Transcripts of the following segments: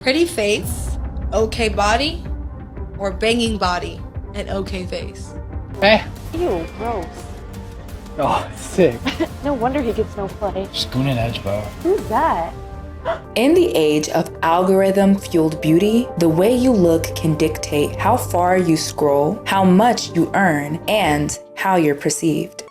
Pretty face, okay body, or banging body and okay face? Eh. Ew, gross. Oh, sick. No wonder he gets no play. Spoon and edge bar. Who's that? In the age of algorithm-fueled beauty, the way you look can dictate how far you scroll, how much you earn, and how you're perceived.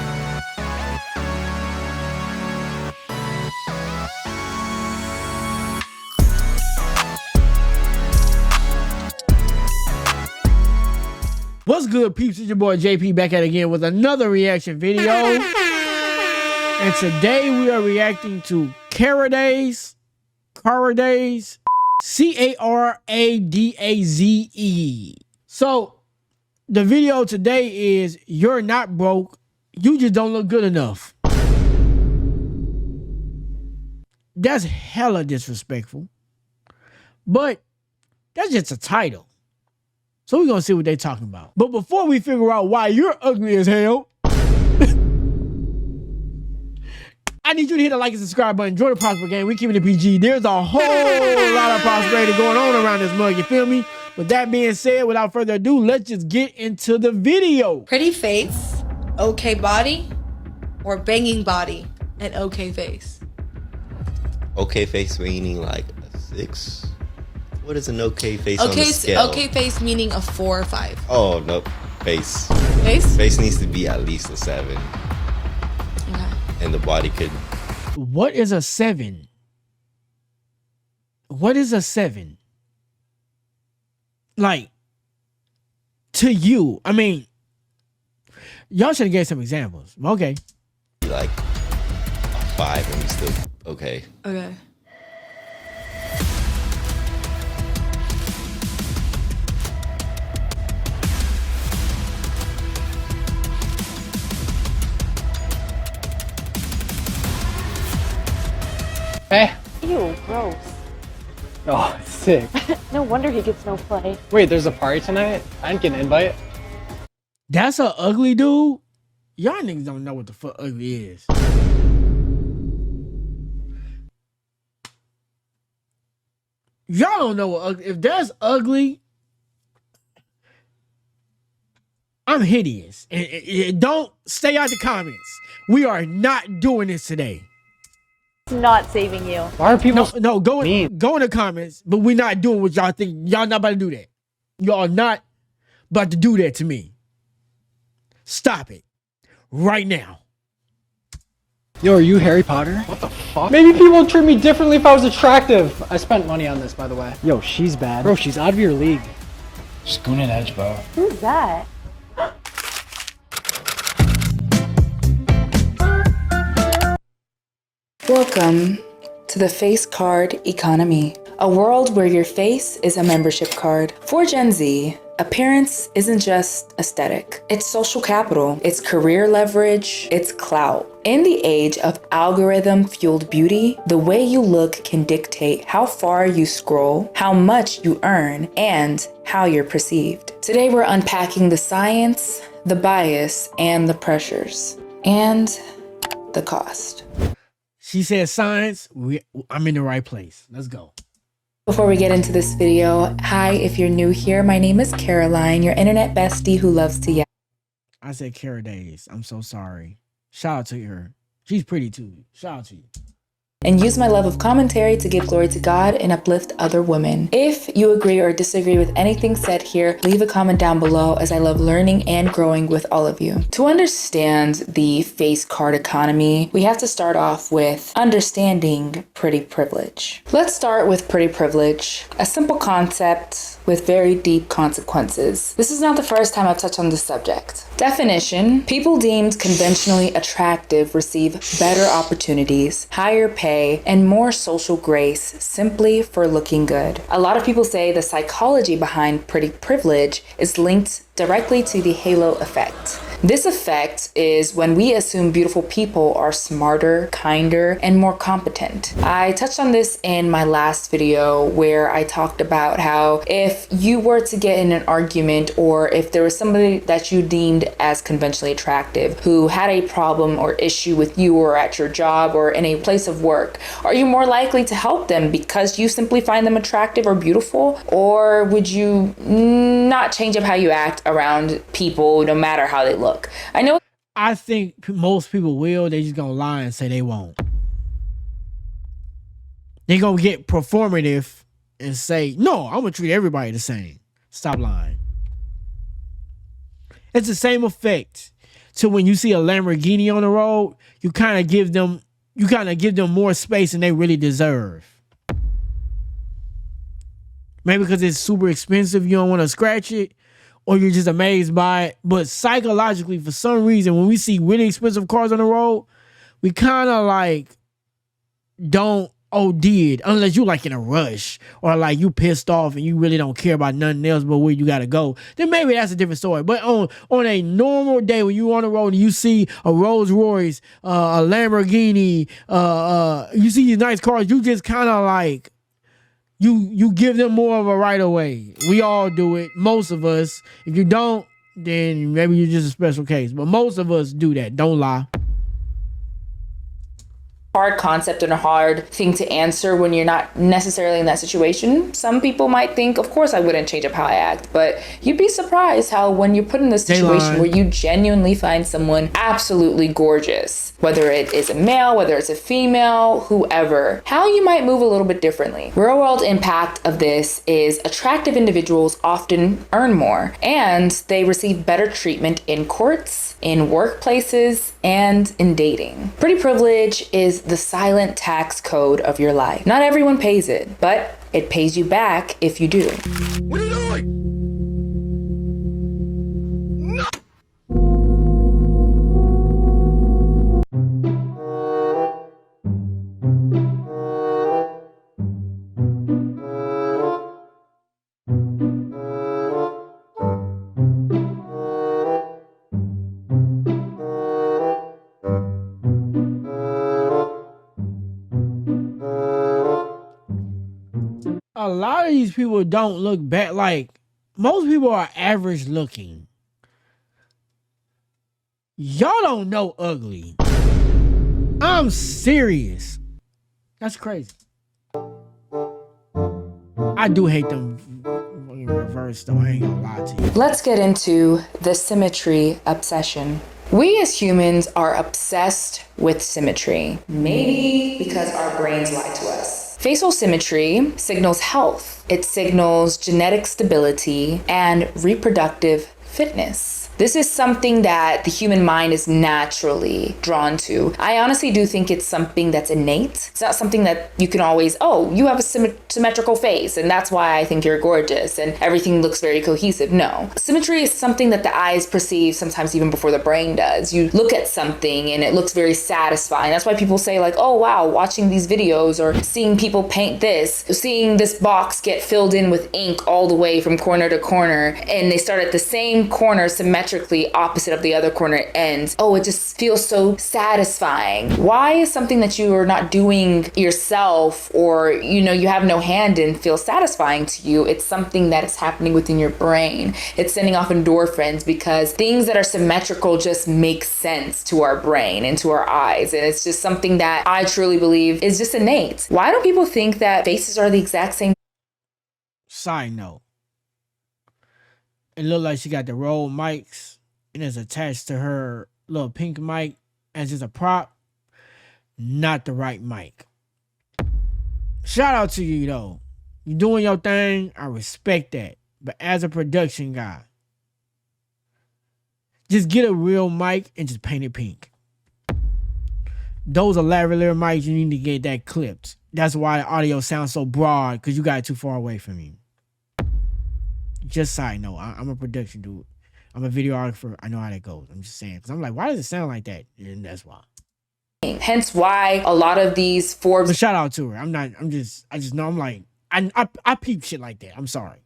What's good, peeps? It's your boy JP back at it again with another reaction video. And today we are reacting to Caradaze, C-A-R-A-D-A-Z-E. So the video today is you're not broke, you just don't look good enough. That's hella disrespectful. But that's just a title. So we're gonna see what they're talking about. But before we figure out why you're ugly as hell, I need you to hit the like and subscribe button. Join the Prosper Game. We keeping it PG. There's a whole lot of prosperity going on around this mug, you feel me? With that being said, without further ado, let's just get into the video. Pretty face, okay body, or banging body and okay face? Okay face meaning like a 6? What is an okay face on the scale? Okay face meaning a 4 or 5. Oh, no. Face. Face? Face needs to be at least a 7. Okay. And the body could... What is a 7? What is a 7? Like, to you, I mean, y'all should have gave some examples. Okay. be like a 5 and we still... Okay. Okay. Eh. Ew, gross. Oh, sick. No wonder he gets no play. Wait, there's a party tonight? I didn't get an invite. That's a ugly dude. Y'all niggas don't know what the fuck ugly is. Y'all don't know what ugly. If there's ugly, I'm hideous. And don't stay out the comments. We are not doing this today. It's not saving you. Why are people No, go mean? in the comments, but we're not doing what y'all think. Y'all not about to do that. Y'all not about to do that to me. Stop it. Right now. Yo, are you Harry Potter? What the fuck? Maybe people would treat me differently if I was attractive. I spent money on this, by the way. Yo, she's bad. Bro, she's out of your league. Spoon and edge bar. Who's that? Welcome to the face card economy, a world where your face is a membership card. For Gen Z, appearance isn't just aesthetic. It's social capital, it's career leverage, it's clout. In the age of algorithm-fueled beauty, the way you look can dictate how far you scroll, how much you earn, and how you're perceived. Today we're unpacking the science, the bias, and the pressures, and the cost. She said science. I'm in the right place. Let's go. Before we get into this video, hi, if you're new here, my name is Caroline, your internet bestie who loves to yap. I said Caradaze. I'm so sorry. Shout out to her. She's pretty too. Shout out to you. And use my love of commentary to give glory to God and uplift other women. If you agree or disagree with anything said here, leave a comment down below as I love learning and growing with all of you. To understand the face card economy, we have to start off with understanding pretty privilege. Let's start with pretty privilege, a simple concept with very deep consequences. This is not the first time I've touched on this subject. Definition: people deemed conventionally attractive receive better opportunities, higher pay, and more social grace simply for looking good. A lot of people say the psychology behind pretty privilege is linked directly to the halo effect. This effect is when we assume beautiful people are smarter, kinder, and more competent. I touched on this in my last video where I talked about how if you were to get in an argument, or if there was somebody that you deemed as conventionally attractive who had a problem or issue with you or at your job or in a place of work, are you more likely to help them because you simply find them attractive or beautiful? Or would you not change up how you act around people no matter how they look? I think most people will. They just gonna lie and say they won't. They gonna get performative and say, no, I'm gonna treat everybody the same. Stop lying. It's the same effect to when you see a Lamborghini on the road. You kind of give them more space than they really deserve. Maybe because it's super expensive, you don't want to scratch it, or you're just amazed by it. But psychologically, for some reason, when we see really expensive cars on the road, we kind of like don't OD it unless you like in a rush, or like you pissed off and you really don't care about nothing else but where you gotta go. Then maybe that's a different story. But on a normal day when you on the road and you see a Rolls Royce, a Lamborghini, you see these nice cars, you just kind of like you give them more of a right of way. We all do it. Most of us. If you don't, then maybe you're just a special case. But most of us do that. Don't lie. Hard concept and a hard thing to answer when you're not necessarily in that situation. Some people might think, of course I wouldn't change up how I act, but you'd be surprised how when you're put in this situation where you genuinely find someone absolutely gorgeous, whether it is a male, whether it's a female, whoever, how you might move a little bit differently. Real world impact of this is attractive individuals often earn more, and they receive better treatment in courts, in workplaces, and in dating. Pretty privilege is the silent tax code of your life. Not everyone pays it, but it pays you back if you do. What are you doing? A lot of these people don't look bad. Like, most people are average looking. Y'all don't know ugly. I'm serious. That's crazy. I do hate them in reverse though. I ain't gonna lie to you. Let's get into the symmetry obsession. We as humans are obsessed with symmetry, maybe because our brains lie to us. Facial symmetry signals health. It signals genetic stability and reproductive fitness. This is something that the human mind is naturally drawn to. I honestly do think it's something that's innate. It's not something that you can always, oh, you have a symmetrical face and that's why I think you're gorgeous and everything looks very cohesive. No. Symmetry is something that the eyes perceive sometimes even before the brain does. You look at something and it looks very satisfying. That's why people say like, oh wow, watching these videos or seeing people paint this, seeing this box get filled in with ink all the way from corner to corner, and they start at the same corner symmetrically opposite of the other corner ends. Oh, it just feels so satisfying. Why is something that you are not doing yourself or you have no hand in feel satisfying to you? It's something that is happening within your brain. It's sending off endorphins because things that are symmetrical just make sense to our brain and to our eyes. And it's just something that I truly believe is just innate. Why don't people think that faces are the exact same? Side note. It looked like she got the Rode mics and it's attached to her little pink mic as just a prop. Not the right mic. Shout out to you though. You doing your thing. I respect that. But as a production guy, just get a real mic and just paint it pink. Those are lavalier mics. You need to get that clipped. That's why the audio sounds so broad, because you got it too far away from you. Just side note, I'm a production dude. I'm a videographer. I know how that goes. I'm just saying, because I'm like, why does it sound like that? And that's why. Hence why a lot of these Forbes. But shout out to her. I just know. I'm like, I peep shit like that. I'm sorry.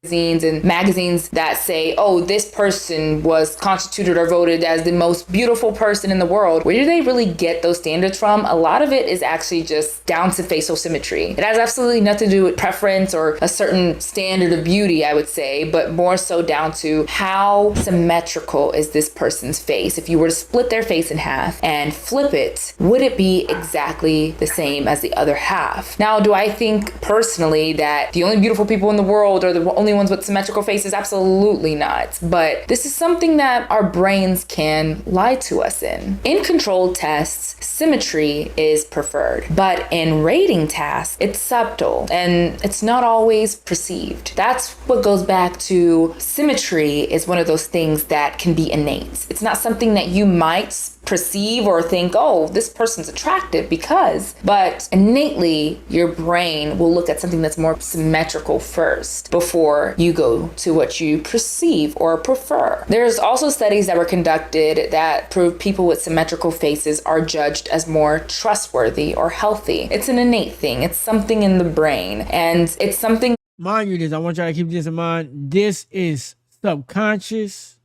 and magazines that say, oh, this person was constituted or voted as the most beautiful person in the world. Where do they really get those standards from? A lot of it is actually just down to facial symmetry. It has absolutely nothing to do with preference or a certain standard of beauty, I would say, but more so down to how symmetrical is this person's face. If you were to split their face in half and flip it, would it be exactly the same as the other half? Now, do I think personally that the only beautiful people in the world are the only ones with symmetrical faces? Absolutely not. But this is something that our brains can lie to us in. In controlled tests, symmetry is preferred, but in rating tasks, it's subtle and it's not always perceived. That's what goes back to symmetry is one of those things that can be innate. It's not something that you might perceive or think, oh, this person's attractive because, but innately your brain will look at something that's more symmetrical first before you go to what you perceive or prefer. There's also studies that were conducted that prove people with symmetrical faces are judged as more trustworthy or healthy. It's an innate thing. It's something in the brain, and it's something. Mind you this, I want y'all to keep this in mind. This is subconscious,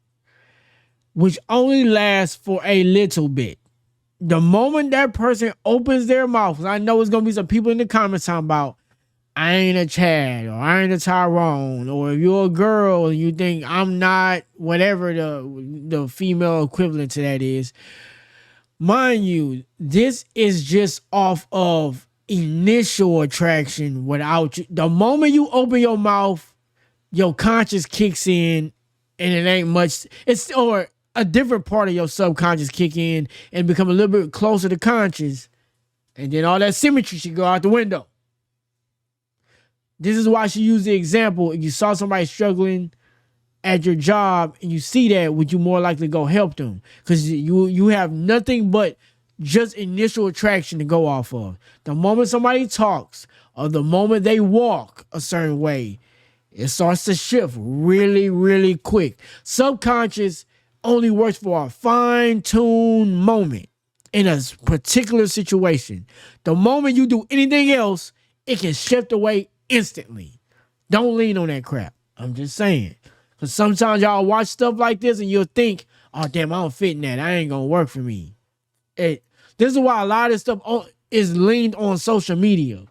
which only lasts for a little bit. The moment that person opens their mouth, 'cause I know it's gonna be some people in the comments talking about, I ain't a Chad, or I ain't a Tyrone, or if you're a girl and you think I'm not, whatever the female equivalent to that is. Mind you, this is just off of initial attraction without you. The moment you open your mouth, your conscious kicks in, and it ain't much. It's or a different part of your subconscious kick in and become a little bit closer to conscious, and then all that symmetry should go out the window. This is why she used the example. If you saw somebody struggling at your job and you see that, would you more likely go help them? Because you have nothing but just initial attraction to go off of. The moment somebody talks or the moment they walk a certain way, it starts to shift really, really quick. Subconscious only works for a fine-tuned moment in a particular situation. The moment you do anything else, it can shift away instantly. Don't lean on that crap. I'm just saying. Because sometimes y'all watch stuff like this and you'll think, oh, damn, I don't fit in that. I ain't going to work for me. This is why a lot of this stuff is leaned on social media.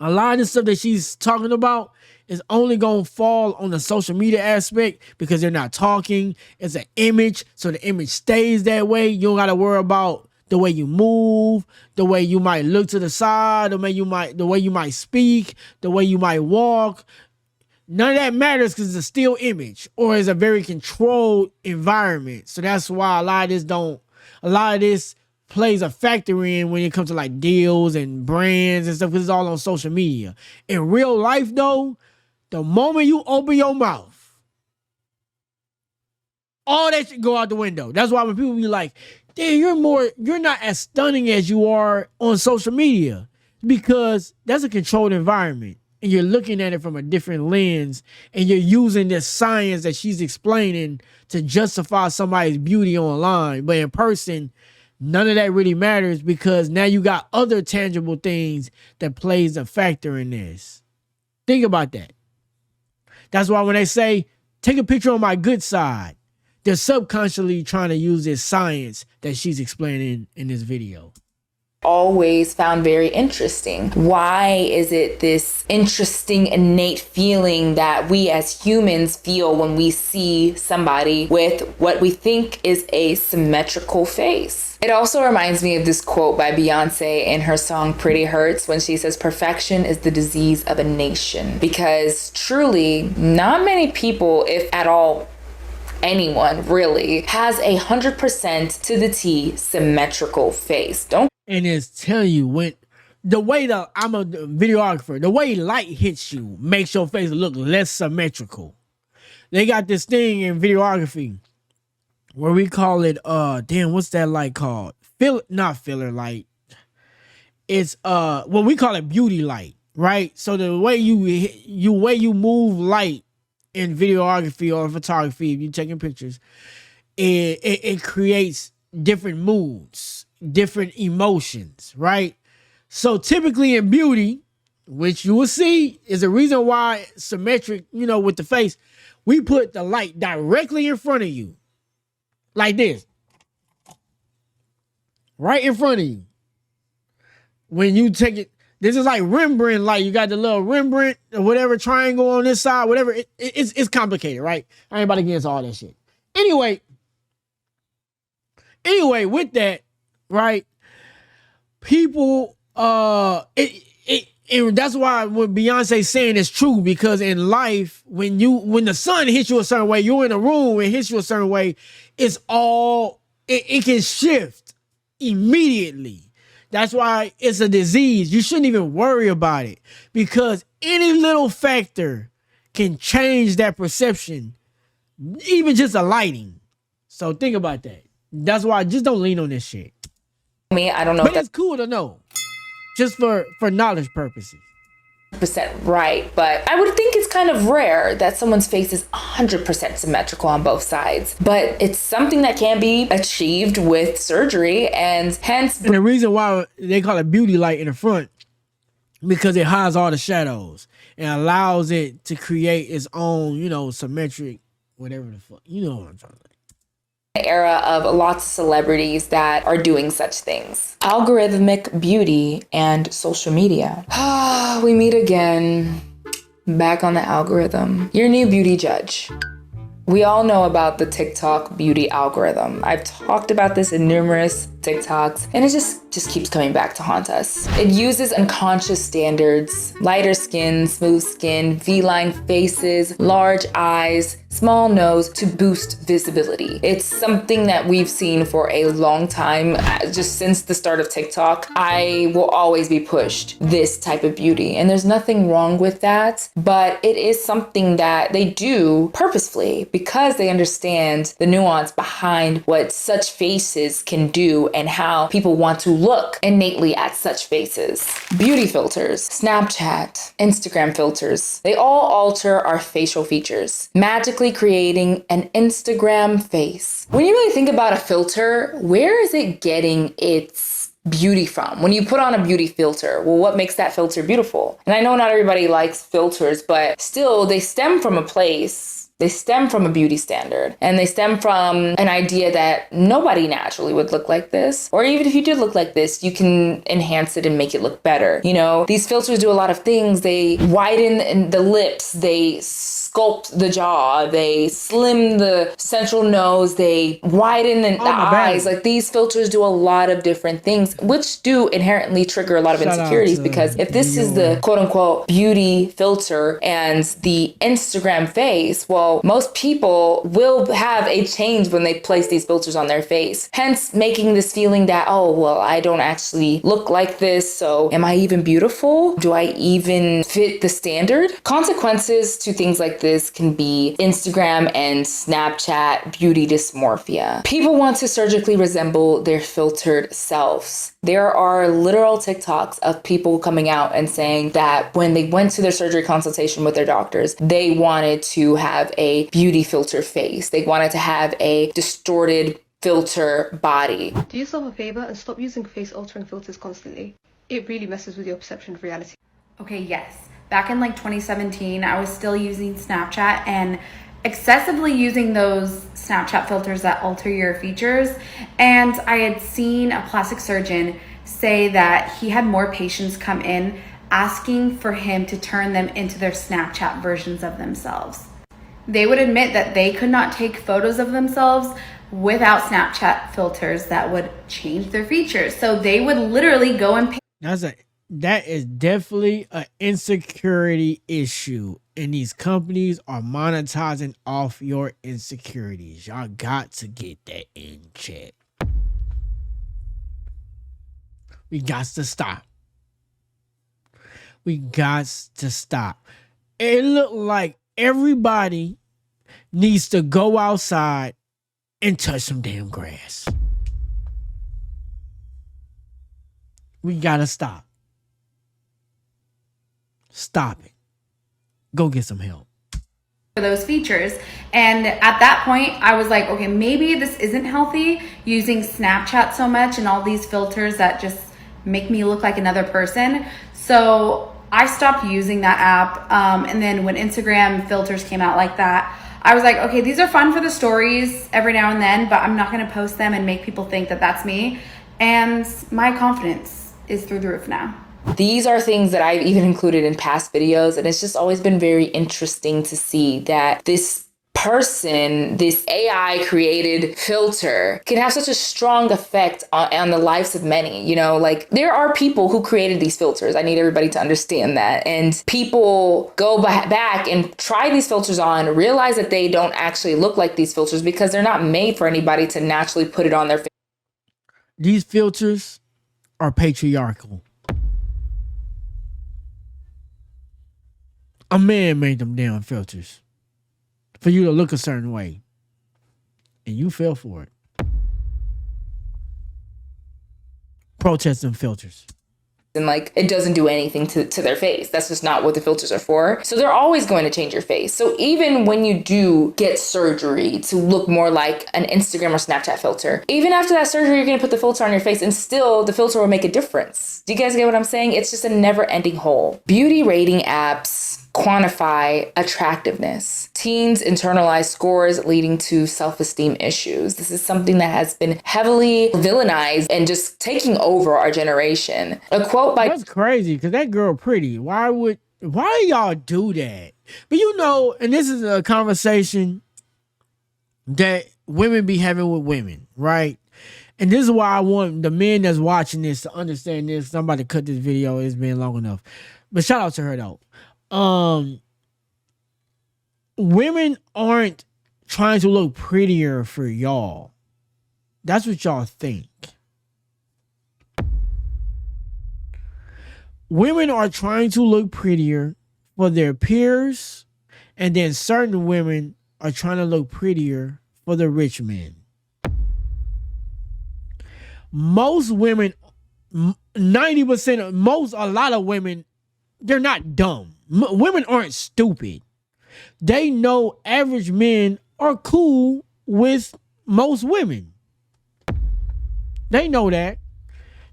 A lot of the stuff that she's talking about is only going to fall on the social media aspect because they're not talking. It's an image, so the image stays that way. You don't got to worry about the way you move, the way you might look to the side, the way you might speak, the way you might walk. None of that matters because it's a still image or it's a very controlled environment. So that's why a lot of this plays a factor in when it comes to like deals and brands and stuff because it's all on social media. In real life though, the moment you open your mouth, all that should go out the window. That's why when people be like, damn, you're not as stunning as you are on social media, because that's a controlled environment and you're looking at it from a different lens and you're using this science that she's explaining to justify somebody's beauty online. But in person, none of that really matters because now you got other tangible things that plays a factor in this. Think about that. That's why when they say, take a picture on my good side, they're subconsciously trying to use this science that she's explaining in this video. Always found very interesting. Why is it this interesting innate feeling that we as humans feel when we see somebody with what we think is a symmetrical face? It also reminds me of this quote by Beyonce in her song Pretty Hurts when she says, perfection is the disease of a nation. Because truly, not many people, if at all, anyone really has 100% to the T symmetrical face. And it's telling you when the way I'm a videographer, the way light hits you makes your face look less symmetrical. They got this thing in videography where we call it what's that light called? Not filler light. It's we call it beauty light, right? So the way you move light in videography or photography, if you're taking pictures, it creates different moods, different emotions, right? So typically in beauty, which you will see is the reason why symmetric, with the face, we put the light directly in front of you. Like this. Right in front of you. When you take it, this is like Rembrandt light. You got the little Rembrandt or whatever triangle on this side, whatever. It's complicated, right? I ain't about to get into all that shit. Anyway, with that, right? People, and that's why what Beyonce's saying is true, because in life, when the sun hits you a certain way, you're in a room, it hits you a certain way, it can shift immediately. That's why it's a disease. You shouldn't even worry about it, because any little factor can change that perception, even just a lighting. So think about that. That's why just don't lean on this shit. I don't know, but it's cool to know, just for knowledge purposes. % right, but I would think it's kind of rare that someone's face is 100% symmetrical on both sides, but it's something that can be achieved with surgery, and hence. And the reason why they call it beauty light in the front, because it hides all the shadows and allows it to create its own, symmetric, whatever the fuck, you know what I'm trying to say. Era of lots of celebrities that are doing such things. Algorithmic beauty and social media. We meet again. Back on the algorithm. Your new beauty judge. We all know about the TikTok beauty algorithm. I've talked about this in numerous TikToks, and it just keeps coming back to haunt us. It uses unconscious standards: lighter skin, smooth skin, V-line faces, large eyes, small nose, to boost visibility. It's something that we've seen for a long time. Just since the start of TikTok, I will always be pushed this type of beauty, and there's nothing wrong with that, but it is something that they do purposefully because they understand the nuance behind what such faces can do and how people want to look innately at such faces. Beauty filters, Snapchat, Instagram filters, they all alter our facial features, magically creating an Instagram face. When you really think about a filter, where is it getting its beauty from? When you put on a beauty filter, well, what makes that filter beautiful? And I know not everybody likes filters, but still they stem from a place. They stem from a beauty standard, and they stem from an idea that nobody naturally would look like this. Or even if you did look like this, you can enhance it and make it look better. These filters do a lot of things. They widen the lips, they sculpt the jaw, they slim the central nose, they widen the eyes. Like, these filters do a lot of different things, which do inherently trigger a lot of insecurities, because if this is the quote unquote beauty filter and the Instagram face, well, most people will have a change when they place these filters on their face, hence making this feeling that, oh, well, I don't actually look like this, so am I even beautiful? Do I even fit the standard? Consequences to things like this can be Instagram and Snapchat beauty dysmorphia. People want to surgically resemble their filtered selves. There are literal TikToks of people coming out and saying that when they went to their surgery consultation with their doctors, they wanted to have a beauty filter face. They wanted to have a distorted filter body. Do yourself a favor and stop using face altering filters constantly. It really messes with your perception of reality. Okay, yes. Back in 2017, I was still using Snapchat and excessively using those Snapchat filters that alter your features. And I had seen a plastic surgeon say that he had more patients come in asking for him to turn them into their Snapchat versions of themselves. They would admit that they could not take photos of themselves without Snapchat filters that would change their features. So they would literally go and pay. That is definitely an insecurity issue, and these companies are monetizing off your insecurities. Y'all got to get that in check. We got to stop. We got to stop. It looked like everybody needs to go outside and touch some damn grass. We gotta stop. Stop it. Go get some help. For those features. And at that point, I was like, okay, maybe this isn't healthy, using Snapchat so much and all these filters that just make me look like another person. So I stopped using that app. And then when Instagram filters came out like that, I was like, okay, these are fun for the stories every now and then, but I'm not going to post them and make people think that that's me. And my confidence is through the roof now. These are things that I've even included in past videos, and it's just always been very interesting to see that this person, this AI created filter, can have such a strong effect on the lives of many. You know, like there are people who created these filters. I need everybody to understand that. And people go back and try these filters on, realize that they don't actually look like these filters because they're not made for anybody to naturally put it on their face. These filters are patriarchal. A man made them damn filters for you to look a certain way, and you fell for it. Protest them filters. And like, it doesn't do anything to their face. That's just not what the filters are for. So they're always going to change your face. So even when you do get surgery to look more like an Instagram or Snapchat filter, even after that surgery, you're going to put the filter on your face and still the filter will make a difference. Do you guys get what I'm saying? It's just a never ending hole. Beauty rating apps quantify attractiveness. Teens internalize scores leading to self-esteem issues. This is something that has been heavily villainized and just taking over our generation. A quote by... That's crazy, because that girl pretty. Why y'all do that? But you know, and this is a conversation that women be having with women, right? And this is why I want the men that's watching this to understand this. I'm about to cut this video. It's been long enough. But shout out to her, though. Women aren't trying to look prettier for y'all. That's what y'all think. Women are trying to look prettier for their peers, and then certain women are trying to look prettier for the rich men. Most women, 90% of, a lot of women, they're not dumb. Women aren't stupid. They know average men are cool with most women. They know that.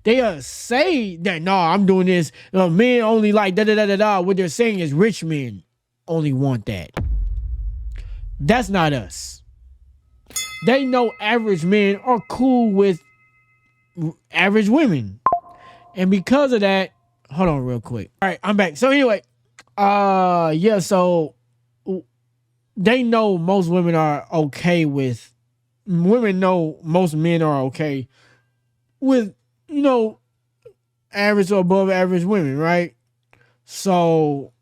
They say that, no, I'm doing this. Men only like da-da-da-da-da. What they're saying is rich men only want that. That's not us. They know average men are cool with average women. And because of that, hold on real quick. All right, I'm back. So anyway, yeah, so they know most women are okay with, women know most men are okay with, you know, average or above average women, right? So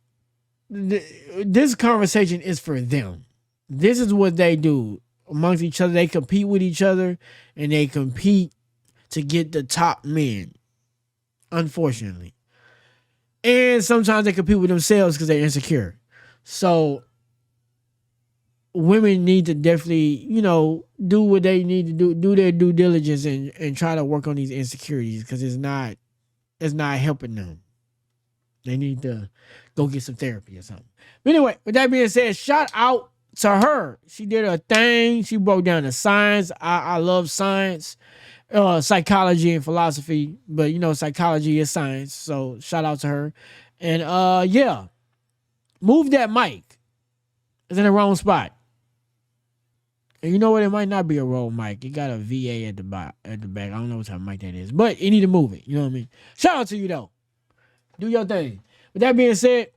this conversation is for them. This is what they do amongst each other. They compete with each other, and they compete to get the top men, unfortunately. And sometimes they compete with themselves because they're insecure. So women need to definitely, you know, do what they need to do their due diligence and try to work on these insecurities, because it's not helping them. They need to go get some therapy or something. But anyway, with that being said, shout out to her. She did her thing. She broke down the science. I love science, psychology and philosophy, but you know, psychology is science. So shout out to her. And yeah, move that mic. It's in the wrong spot. And you know what? It might not be a roll mic. It got a VA at the back. I don't know what type of mic that is, but you need to move it. You know what I mean? Shout out to you though. Do your thing. With that being said,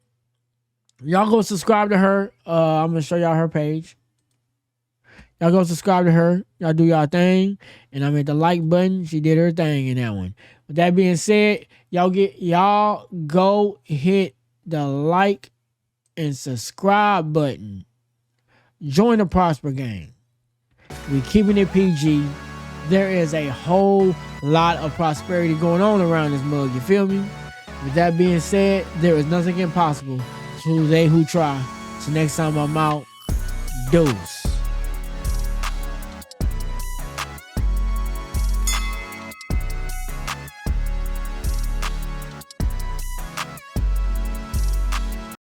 y'all go subscribe to her. I'm gonna show y'all her page. Y'all go subscribe to her. Y'all do y'all thing. And I'm at the like button. She did her thing in that one. With that being said, y'all go hit the like and subscribe button. Join the Prosper Gang. We keeping it PG. There is a whole lot of prosperity going on around this mug. You feel me? With that being said, there is nothing impossible to they who try. So next time I'm out, deuce.